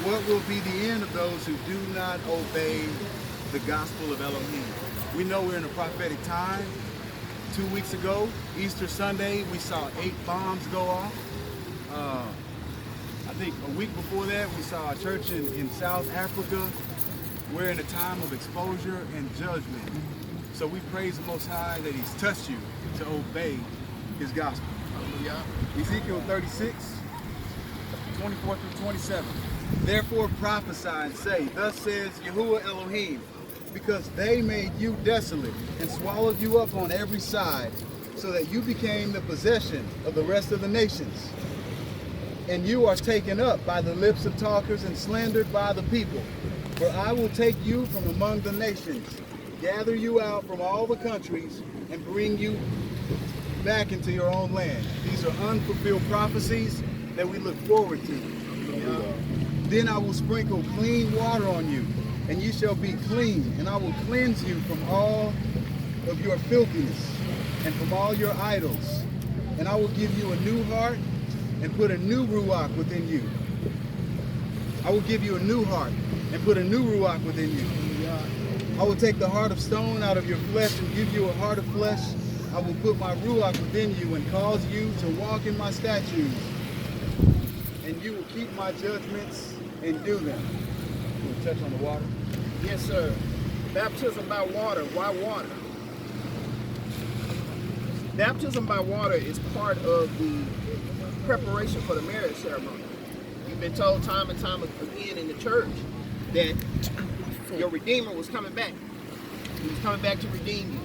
what will be the end of those who do not obey the gospel of Elohim? We know we're in a prophetic time. 2 weeks ago, Easter Sunday, we saw 8 bombs go off. I think a week before that, we saw a church in South Africa. We're in a time of exposure and judgment. So we praise the Most High that He's touched you to obey His gospel. Hallelujah. Ezekiel 36, 24 through 27. Therefore prophesy and say, thus says Yahuwah Elohim, because they made you desolate and swallowed you up on every side, so that you became the possession of the rest of the nations. And you are taken up by the lips of talkers and slandered by the people. For I will take you from among the nations, gather you out from all the countries, and bring you back into your own land. These are unfulfilled prophecies that we look forward to. Then I will sprinkle clean water on you, and you shall be clean, and I will cleanse you from all of your filthiness and from all your idols. And I will give you a new heart and put a new ruach within you. I will give you a new heart and put a new ruach within you. I will take the heart of stone out of your flesh and give you a heart of flesh. I will put my ruach within you and cause you to walk in my statutes. And you will keep my judgments and do them. You will touch on the water? Yes, sir. Baptism by water. Why water? Baptism by water is part of the preparation for the marriage ceremony. You've been told time and time again in the church that your Redeemer was coming back. He was coming back to redeem you.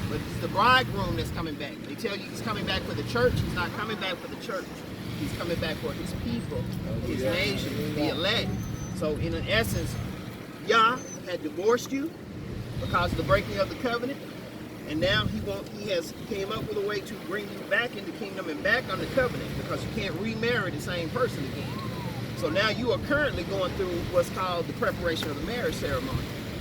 But it's the bridegroom that's coming back. They tell you he's coming back for the church. He's not coming back for the church. He's coming back for his people, his nation, the elect. So in essence, Yah had divorced you because of the breaking of the covenant. And now he has came up with a way to bring you back in the kingdom and back under covenant, because you can't remarry the same person again. So now you are currently going through what's called the preparation of the marriage ceremony.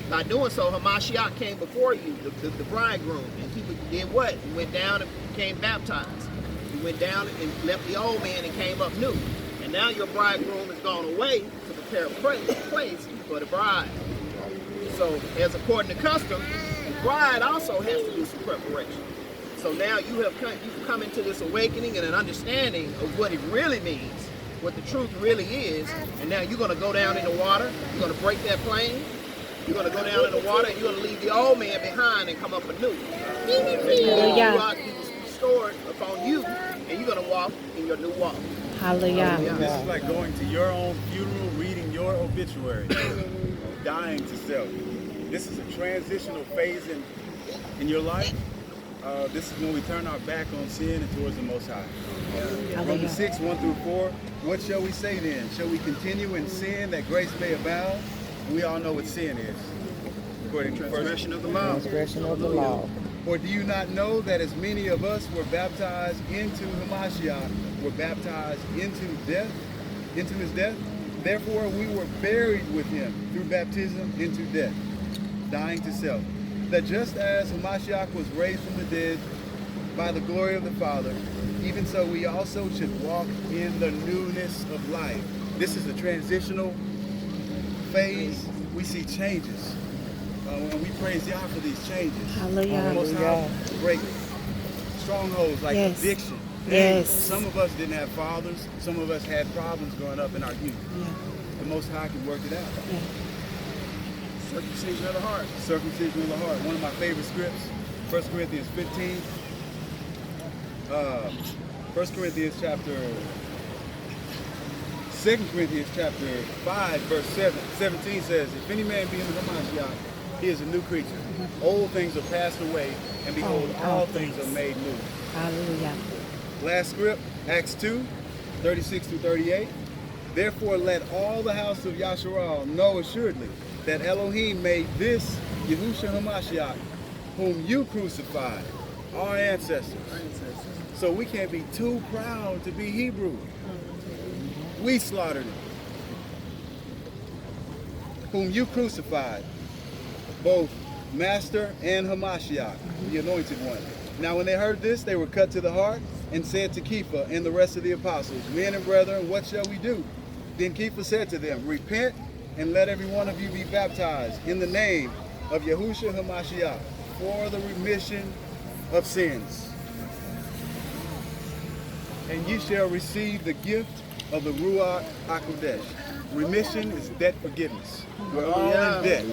By doing so, Hamashiach came before you, the bridegroom, and he did what? He went down and became baptized. He went down and left the old man and came up new. And now your bridegroom has gone away to prepare a place for the bride. So, as according to custom, the bride also has to do some preparation. So now you've come into this awakening and an understanding of what it really means, what the truth really is. And now you're going to go down in the water. You're going to break that plane. You're going to go down in the water, and you're going to leave the old man behind and come up anew. Hallelujah. Restored upon you, and you're going to walk in your new walk. Hallelujah. This is like going to your own funeral, reading your obituary, dying to self. This is a transitional phase in your life. This is when we turn our back on sin and towards the Most High. Romans 6, 1 through 4. What shall we say then? Shall we continue in sin that grace may abound? We all know what sin is, according to transgression of the law. Transgression of the law. Or do you not know that as many of us were baptized into Hamashiach, were baptized into death, into his death? Therefore we were buried with him through baptism into death, dying to self. That just as Hamashiach was raised from the dead by the glory of the Father, even so we also should walk in the newness of life. This is a transitional phase. We see changes. And we praise Yah for these changes. Hallelujah. Most High break strongholds like addiction. Yes. Some of us didn't have fathers. Some of us had problems growing up in our youth. Yeah. The Most High can work it out. Yeah. Circumcision of the heart. Circumcision of the heart. One of my favorite scripts, 1 Corinthians 15. 1 Corinthians chapter 2 Corinthians chapter 5, verse 17 says, if any man be in the Hamashiach, he is a new creature. Old things are passed away, and behold, all things are made new. Hallelujah. Last script, Acts 2, 36 through 38. Therefore let all the house of Yasharal know assuredly that Elohim made this Yahushua Hamashiach, whom you crucified, our ancestors. So we can't be too proud to be Hebrew. We slaughtered him, whom you crucified, both Master and Hamashiach, the Anointed One. Now when they heard this, they were cut to the heart and said to Kepha and the rest of the apostles, men and brethren, what shall we do? Then Kepha said to them, repent and let every one of you be baptized in the name of Yahushua HaMashiach for the remission of sins. And ye shall receive the gift of the Ruach HaKodesh. Remission is debt forgiveness. We're all in debt.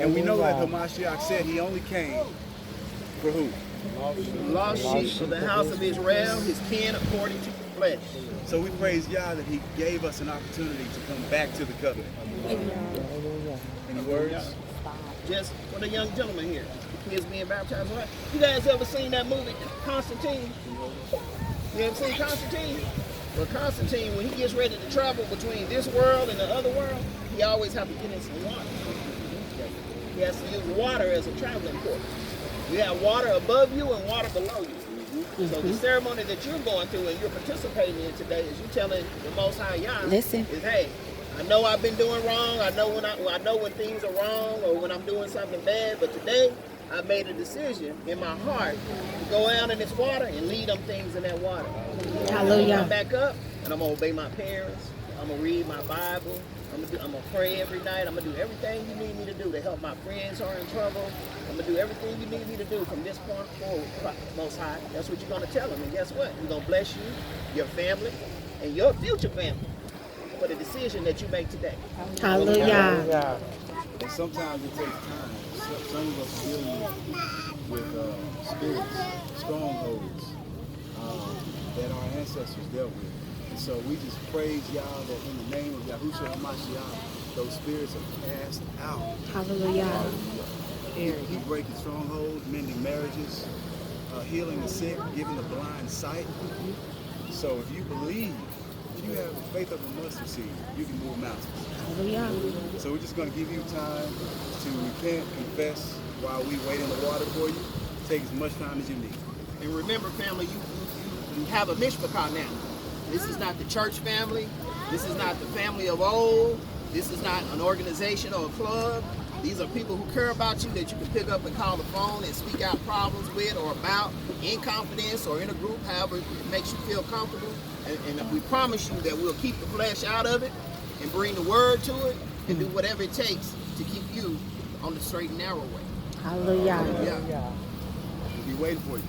And we know that HaMashiach said he only came for who? Lost sheep of the house of Israel, his kin according to the flesh. So we praise Yah that he gave us an opportunity to come back to the covenant. Any words? Just for the young gentleman here, kids being baptized. Right? You guys ever seen that movie, Constantine? You ever seen Constantine? Well, Constantine, when he gets ready to travel between this world and the other world, he always has to get in some water. He has to use water as a traveling port. You have water above you and water below you. So the ceremony that you're going through and you're participating in today is you telling the Most High Yah, Listen. is, hey, I know I've been doing wrong. I know when things are wrong or when I'm doing something bad. But today I made a decision in my heart to go out in this water and lead them things in that water. Hallelujah. I'm back up and I'm gonna obey my parents. I'm gonna read my Bible. I'm gonna pray every night. I'm gonna do everything you need me to do to help my friends who are in trouble. I'm gonna do everything you need me to do from this point forward, Most High. That's what you're gonna tell them. And guess what? We're gonna bless you, your family, and your future family for the decision that you make today. Hallelujah. And sometimes it takes time. Some of us dealing with spirits, strongholds that our ancestors dealt with. And so we just praise Yah that in the name of Yahushua HaMashiach, those spirits are cast out. Hallelujah. He breaking strongholds, mending marriages, healing the sick, giving the blind sight. So if you believe, if you have the faith of a mustard seed, you can move mountains. Hallelujah. So we're just going to give you time to repent, confess while we wait in the water for you. Take as much time as you need. And remember, family, you have a mishpachah now. This is not the church family. This is not the family of old. This is not an organization or a club. These are people who care about you that you can pick up and call the phone and speak out problems with or about in confidence or in a group, however it makes you feel comfortable. And we promise you that we'll keep the flesh out of it and bring the word to it and do whatever it takes to keep you on the straight and narrow way. Hallelujah. Yeah. We'll be waiting for you.